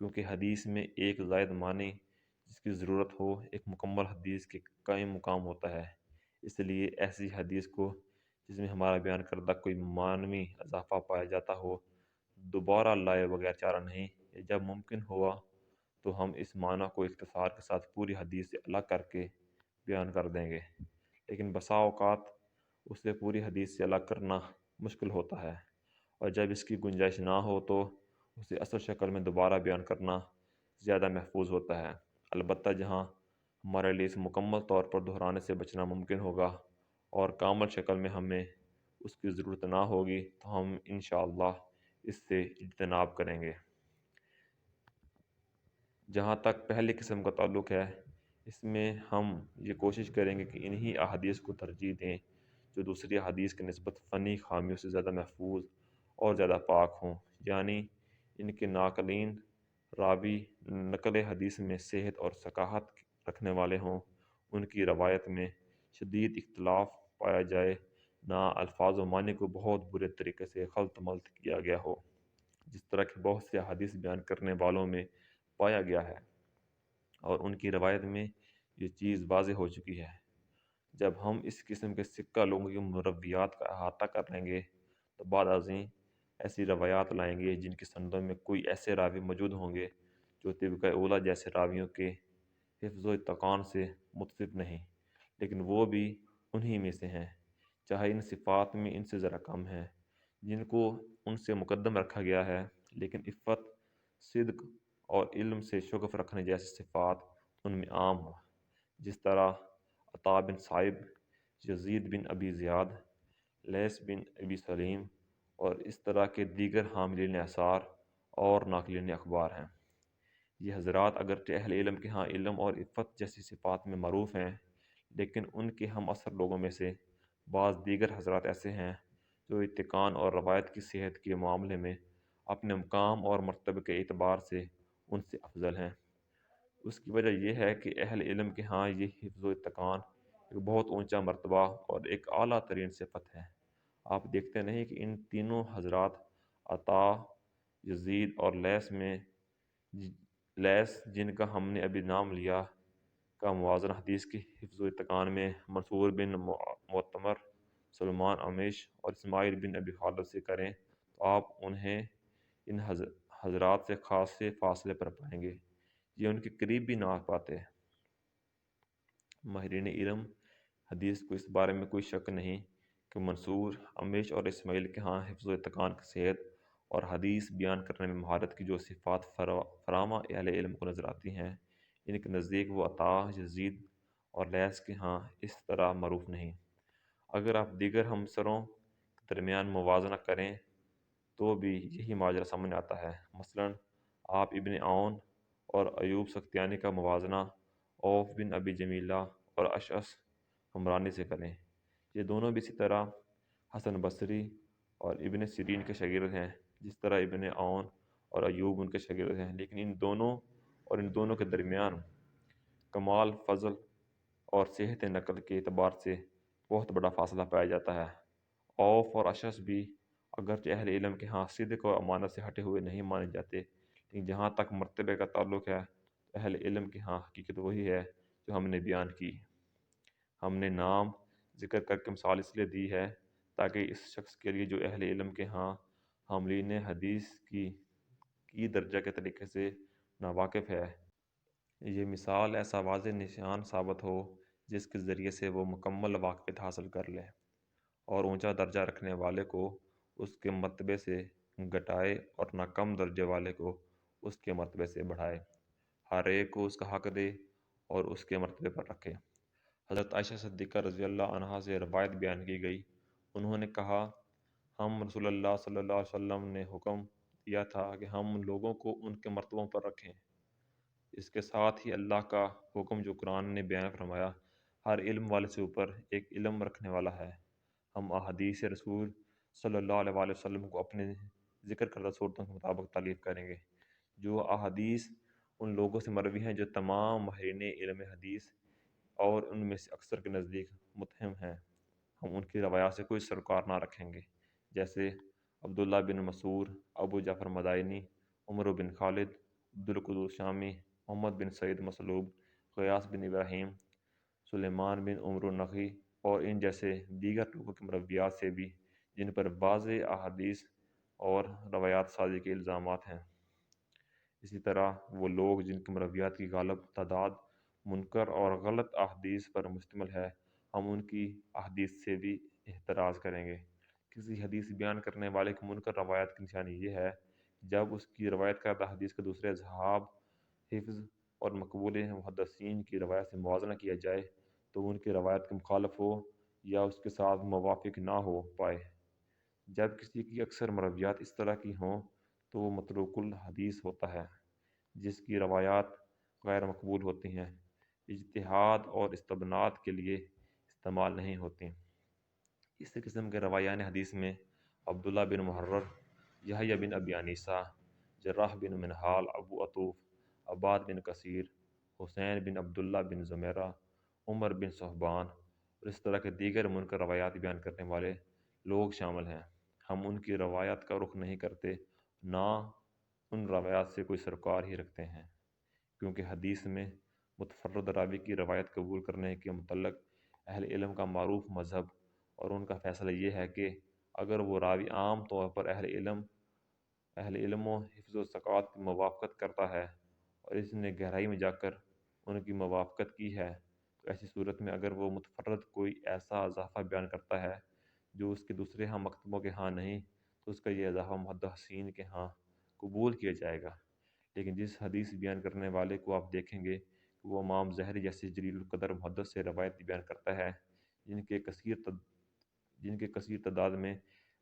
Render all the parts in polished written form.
کیونکہ حدیث میں ایک زائد معنی جس کی ضرورت ہو ایک مکمل حدیث کے قائم مقام ہوتا ہے۔ اس لیے ایسی حدیث کو جس میں ہمارا بیان کردہ کوئی معنوی اضافہ پایا جاتا ہو دوبارہ لائے بغیر چارہ نہیں، جب ممکن ہوا تو ہم اس معنی کو اختصار کے ساتھ پوری حدیث سے الگ کر کے بیان کر دیں گے، لیکن بسا اوقات اسے پوری حدیث سے الگ کرنا مشکل ہوتا ہے، اور جب اس کی گنجائش نہ ہو تو اسے اصل شکل میں دوبارہ بیان کرنا زیادہ محفوظ ہوتا ہے۔ البتہ جہاں ہمارے لیے اس مکمل طور پر دہرانے سے بچنا ممکن ہوگا اور کامل شکل میں ہمیں اس کی ضرورت نہ ہوگی تو ہم انشاءاللہ اس سے اجتناب کریں گے۔ جہاں تک پہلی قسم کا تعلق ہے، اس میں ہم یہ کوشش کریں گے کہ انہی احادیث کو ترجیح دیں جو دوسری احادیث کی نسبت فنی خامیوں سے زیادہ محفوظ اور زیادہ پاک ہوں، یعنی ان کے ناقلین راوی نقل حدیث میں صحت اور ثقافت رکھنے والے ہوں، ان کی روایت میں شدید اختلاف پایا جائے، نہ الفاظ و معنی کو بہت برے طریقے سے خلط ملط کیا گیا ہو جس طرح کہ بہت سے حدیث بیان کرنے والوں میں پایا گیا ہے، اور ان کی روایت میں یہ چیز واضح ہو چکی ہے۔ جب ہم اس قسم کے سکہ لوگوں کی مرویات کا احاطہ کر لیں گے تو بعد ازیں ایسی روایات لائیں گے جن کی سندوں میں کوئی ایسے راوی موجود ہوں گے جو طبقہ اولیٰ جیسے راویوں کے حفظ و اتقان سے متصف نہیں، لیکن وہ بھی انہی میں سے ہیں، چاہے ان صفات میں ان سے ذرا کم ہیں، جن کو ان سے مقدم رکھا گیا ہے، لیکن عفت، صدق اور علم سے شغف رکھنے جیسی صفات ان میں عام ہوں، جس طرح عطا بن صائب، یزید بن ابی زیاد، لیث بن ابی سلیم اور اس طرح کے دیگر حاملین اثار اور ناقلین اخبار ہیں۔ یہ حضرات اگرچہ اہل علم کے ہاں علم اور عفت جیسی صفات میں معروف ہیں، لیکن ان کے ہم عصر لوگوں میں سے بعض دیگر حضرات ایسے ہیں جو اتقان اور روایت کی صحت کے معاملے میں اپنے مقام اور مرتبے کے اعتبار سے ان سے افضل ہیں۔ اس کی وجہ یہ ہے کہ اہل علم کے ہاں یہ حفظ و اتقان ایک بہت اونچا مرتبہ اور ایک اعلیٰ ترین صفت ہے۔ آپ دیکھتے نہیں کہ ان تینوں حضرات عطا، یزید اور لیث میں لیث جن کا ہم نے ابھی نام لیا کا موازنہ حدیث کی حفظ و اتقان میں منصور بن معتمر، سلمان عمیش اور اسماعیل بن ابی خالد سے کریں تو آپ انہیں ان حضرات سے خاصے فاصلے پر پائیں گے، یہ ان کے قریب بھی نہ آ پاتے۔ ماہرین علم حدیث کو اس بارے میں کوئی شک نہیں کہ منصور، عمیش اور اسماعیل کے ہاں حفظ و اتقان کی صحت اور حدیث بیان کرنے میں مہارت کی جو صفات فراما اہل علم کو نظر آتی ہیں، ان کے نزدیک وہ عطا، یزید اور لیث کے ہاں اس طرح معروف نہیں۔ اگر آپ دیگر ہمسروں کے درمیان موازنہ کریں تو بھی یہی ماجرا سامنے آتا ہے۔ مثلاً آپ ابن عون اور ایوب سختیانی کا موازنہ اوف بن ابی جمیلہ اور اشعث حمرانی سے کریں، یہ دونوں بھی اسی طرح حسن بصری اور ابن سیرین کے شاگرد ہیں جس طرح ابن عون اور ایوب ان کے شاگرد ہیں، لیکن ان دونوں کے درمیان کمال فضل اور صحت نقل کے اعتبار سے بہت بڑا فاصلہ پایا جاتا ہے۔ اوف اور اشعث بھی اگرچہ اہل علم کے ہاں صدق و امانت سے ہٹے ہوئے نہیں مانے جاتے، لیکن جہاں تک مرتبے کا تعلق ہے اہل علم کے ہاں حقیقت وہی ہے جو ہم نے بیان کی۔ ہم نے نام ذکر کر کے مثال اس لیے دی ہے تاکہ اس شخص کے لیے جو اہل علم کے ہاں حاملین حدیث کی درجہ کے طریقے سے ناواقف ہے، یہ مثال ایسا واضح نشان ثابت ہو جس کے ذریعے سے وہ مکمل واقفیت حاصل کر لے اور اونچا درجہ رکھنے والے کو اس کے مرتبے سے گھٹائے اور نہ کم درجے والے کو اس کے مرتبے سے بڑھائے، ہر ایک کو اس کا حق دے اور اس کے مرتبے پر رکھے۔ حضرت عائشہ صدیقہ رضی اللہ عنہا سے روایت بیان کی گئی، انہوں نے کہا، ہم رسول اللہ صلی اللہ علیہ وسلم نے حکم دیا تھا کہ ہم لوگوں کو ان کے مرتبوں پر رکھیں۔ اس کے ساتھ ہی اللہ کا حکم جو قرآن نے بیان فرمایا، ہر علم والے سے اوپر ایک علم رکھنے والا ہے۔ ہم احادیث رسول صلی اللہ علیہ وآلہ وسلم کو اپنے ذکر کردہ صورتوں کے مطابق تعلیف کریں گے۔ جو احادیث ان لوگوں سے مروی ہیں جو تمام ماہرین علم حدیث اور ان میں سے اکثر کے نزدیک متہم ہیں، ہم ان کی روایات سے کوئی سروکار نہ رکھیں گے، جیسے عبداللہ بن مسعود، ابو جعفر مدائنی، عمر بن خالد عبدالقدوس شامی، محمد بن سعید مصلوب، غیاث بن ابراہیم، سلیمان بن عمر النقی اور ان جیسے دیگر لوگوں کے مرویات سے بھی، جن پر واضح احادیث اور روایات سازی کے الزامات ہیں۔ اسی طرح وہ لوگ جن کے مرویات کی غالب تعداد منکر اور غلط احادیث پر مشتمل ہے، ہم ان کی احادیث سے بھی احتراز کریں گے۔ کسی حدیث بیان کرنے والے کی منکر روایت کی نشانی یہ ہے جب اس کی روایت کردہ حدیث کے دوسرے اصحاب، حفظ اور مقبول محدثین کی روایت سے موازنہ کیا جائے تو ان کی روایت کے مخالف ہو یا اس کے ساتھ موافق نہ ہو پائے۔ جب کسی کی اکثر مرویات اس طرح کی ہوں تو وہ متروک الحدیث ہوتا ہے، جس کی روایات غیر مقبول ہوتی ہیں، اجتہاد اور استنباط کے لیے استعمال نہیں ہوتی۔ اس قسم کے روایان حدیث میں عبداللہ بن محرر، یحییٰ بن ابی انیسہ، جراح بن منہال، ابو عطوف، عباد بن کثیر، حسین بن عبداللہ بن زمیرہ، عمر بن صحبان اور اس طرح کے دیگر منکر روایات بیان کرنے والے لوگ شامل ہیں۔ ہم ان کی روایات کا رخ نہیں کرتے، نہ ان روایات سے کوئی سروکار ہی رکھتے ہیں، کیونکہ حدیث میں متفرد راوی کی روایت قبول کرنے کے متعلق اہل علم کا معروف مذہب اور ان کا فیصلہ یہ ہے کہ اگر وہ راوی عام طور پر اہل علم و حفظ و ثقافت کی موافقت کرتا ہے اور اس نے گہرائی میں جا کر ان کی موافقت کی ہے، تو ایسی صورت میں اگر وہ متفرد کوئی ایسا اضافہ بیان کرتا ہے جو اس کے دوسرے ہاں مکتوبوں کے ہاں نہیں، تو اس کا یہ اضافہ محدثین کے ہاں قبول کیا جائے گا۔ لیکن جس حدیث بیان کرنے والے کو آپ دیکھیں گے کہ وہ امام زہری جیسے جلیل القدر محدث سے روایت بیان کرتا ہے، جن کے کثیر جن کے کثیر تعداد میں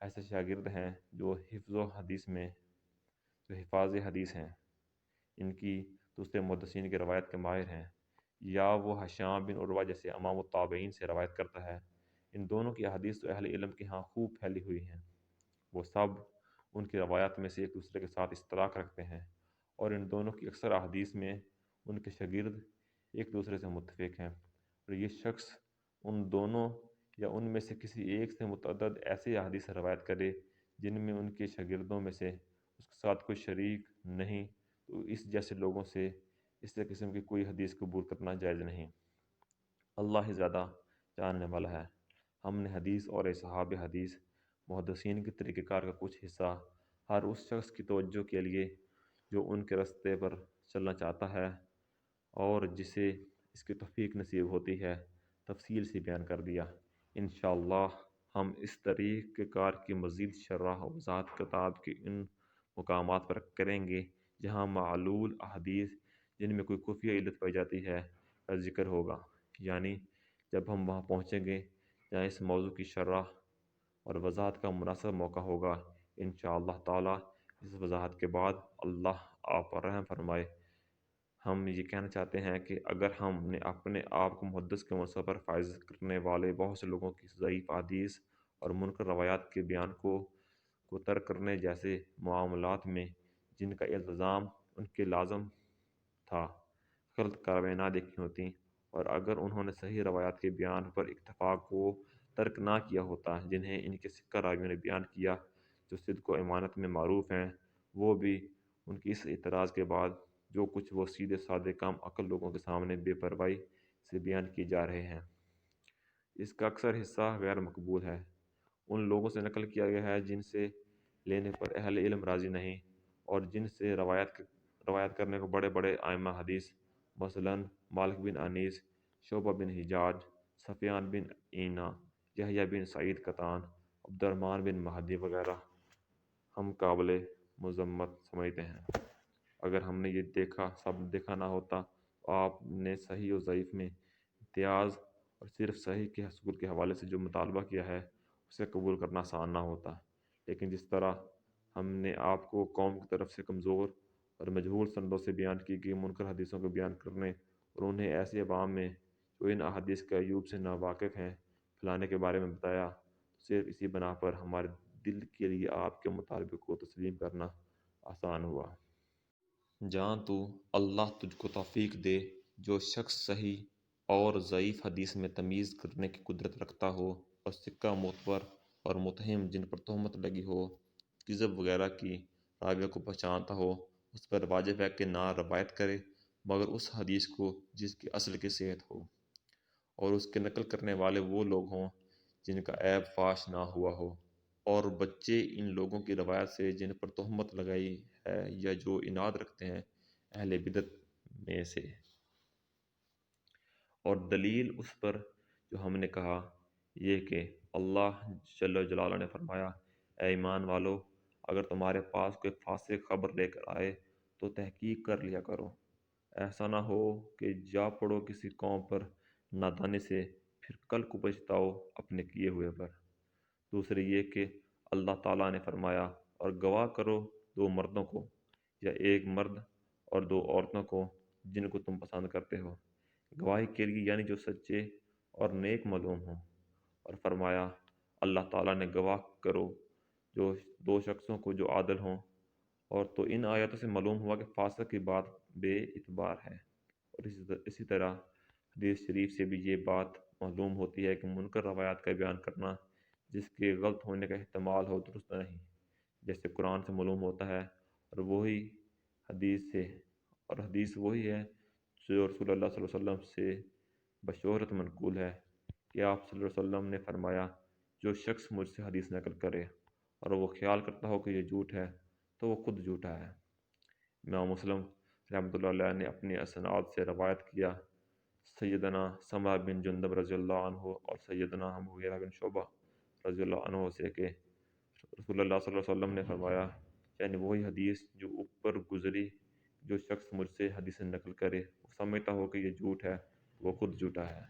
ایسے شاگرد ہیں جو حفاظ حدیث ہیں، ان کی دوسرے محدثین کی روایت کے ماہر ہیں، یا وہ ہشام بن عروہ جیسے امام التابعین سے روایت کرتا ہے، ان دونوں کی احادیث تو اہل علم کے ہاں خوب پھیلی ہوئی ہیں۔ وہ سب ان کی روایات میں سے ایک دوسرے کے ساتھ اشتراک رکھتے ہیں اور ان دونوں کی اکثر احادیث میں ان کے شاگرد ایک دوسرے سے متفق ہیں، اور یہ شخص ان دونوں یا ان میں سے کسی ایک سے متعدد ایسے احادیث روایت کرے جن میں ان کے شاگردوں میں سے اس کے ساتھ کوئی شریک نہیں، تو اس جیسے لوگوں سے اس قسم کی کوئی حدیث قبول کرنا جائز نہیں۔ اللہ ہی زیادہ جاننے والا ہے۔ ہم نے حدیث اور اصحاب حدیث محدثین کے طریقہ کار کا کچھ حصہ ہر اس شخص کی توجہ کے لیے جو ان کے رستے پر چلنا چاہتا ہے اور جسے اس کی توفیق نصیب ہوتی ہے، تفصیل سے بیان کر دیا۔ انشاءاللہ ہم اس طریقہ کار کی مزید شرح و وضاحت کتاب کے ان مقامات پر کریں گے جہاں معلول احادیث جن میں کوئی خفیہ علت پائی جاتی ہے کا ذکر ہوگا، یعنی جب ہم وہاں پہنچیں گے جہاں اس موضوع کی شرح اور وضاحت کا مناسب موقع ہوگا۔ انشاءاللہ تعالی اس وضاحت کے بعد اللہ آپ پر رحم فرمائے، ہم یہ کہنا چاہتے ہیں کہ اگر ہم نے اپنے آپ کو محدث کے منصب پر فائز کرنے والے بہت سے لوگوں کی ضعیف احادیث اور منکر روایات کے بیان کو ترک کرنے جیسے معاملات میں جن کا التزام ان کے لازم تھا غلط کاروائیاں نہ دیکھی ہوتیں، اور اگر انہوں نے صحیح روایات کے بیان پر اتفاق کو ترک نہ کیا ہوتا جنہیں ان کے سکہ راویوں نے بیان کیا جو صدق و امانت میں معروف ہیں، وہ بھی ان کی اس اعتراض کے بعد جو کچھ وہ سیدھے سادے کم عقل لوگوں کے سامنے بے پرواہی سے بیان کیے جا رہے ہیں، اس کا اکثر حصہ غیر مقبول ہے، ان لوگوں سے نقل کیا گیا ہے جن سے لینے پر اہل علم راضی نہیں اور جن سے روایت کرنے کو بڑے بڑے ائمہ حدیث مثلاً مالک بن انیس، شعبہ بن حجاج، سفیان بن عیینہ، یحییٰ بن سعید قطان، عبد الرحمن بن مہدی وغیرہ ہم قابل مذمت سمجھتے ہیں۔ اگر ہم نے یہ دیکھا نہ ہوتا تو آپ نے صحیح و ضعیف میں امتیاز اور صرف صحیح کے حصول کے حوالے سے جو مطالبہ کیا ہے اسے قبول کرنا آسان نہ ہوتا، لیکن جس طرح ہم نے آپ کو قوم کی طرف سے کمزور اور مجہول سندوں سے بیان کی گئی منکر حدیثوں کو بیان کرنے اور انہیں ایسے عوام میں جو ان احادیث کے عیوب سے ناواقف ہیں پھیلانے کے بارے میں بتایا، تو صرف اسی بنا پر ہمارے دل کے لیے آپ کے مطالبے کو تسلیم کرنا آسان ہوا۔ جان تو اللہ تجھ کو توفیق دے، جو شخص صحیح اور ضعیف حدیث میں تمیز کرنے کی قدرت رکھتا ہو اور سکہ معتبر اور متہم جن پر تہمت لگی ہو، کذب وغیرہ کی راویوں کو پہچانتا ہو، اس پر واجب ہے کہ نہ روایت کرے مگر اس حدیث کو جس کی اصل کی صحت ہو، اور اس کے نقل کرنے والے وہ لوگ ہوں جن کا عیب فاش نہ ہوا ہو، اور بچے ان لوگوں کی روایت سے جن پر تہمت لگائی ہے یا جو اناد رکھتے ہیں اہل بدعت میں سے۔ اور دلیل اس پر جو ہم نے کہا یہ کہ اللہ جل جلالہ نے فرمایا، اے ایمان والو، اگر تمہارے پاس کوئی فاسق خبر لے کر آئے تو تحقیق کر لیا کرو، ایسا نہ ہو کہ جا پڑو کسی قوم پر نادانی سے، پھر کل کو پچھتاؤ اپنے کیے ہوئے پر۔ دوسرے یہ کہ اللہ تعالیٰ نے فرمایا، اور گواہ کرو دو مردوں کو یا ایک مرد اور دو عورتوں کو جن کو تم پسند کرتے ہو، گواہی کے لیے یعنی جو سچے اور نیک معلوم ہوں۔ اور فرمایا، اللہ تعالیٰ نے گواہ کرو جو دو شخصوں کو جو عادل ہوں۔ اور تو ان آیاتوں سے معلوم ہوا کہ فاسق کی بات بے اعتبار ہے، اور اسی طرح حدیث شریف سے بھی یہ بات معلوم ہوتی ہے کہ منکر روایات کا بیان کرنا جس کے غلط ہونے کا احتمال ہو درست نہیں، جیسے قرآن سے معلوم ہوتا ہے، اور وہی حدیث سے، اور حدیث وہی ہے جو رسول اللہ صلی اللہ علیہ وسلم سے بشہرت منقول ہے کہ آپ صلی اللہ علیہ وسلم نے فرمایا، جو شخص مجھ سے حدیث نقل کرے اور وہ خیال کرتا ہو کہ یہ جھوٹ ہے تو وہ خود جھوٹا ہے۔ امام مسلم رحمۃ اللہ علیہ نے اپنی اسناد سے روایت کیا سیدنا سمع بن جندب رضی اللہ عنہ اور سیدنا مغیرہ بن شعبہ رضی اللہ عنہ سے کہ رسول اللہ صلی اللہ علیہ وسلم نے فرمایا، یعنی وہی حدیث جو اوپر گزری، جو شخص مجھ سے حدیث نقل کرے وہ سمجھتا ہو کہ یہ جھوٹ ہے وہ خود جھوٹا ہے۔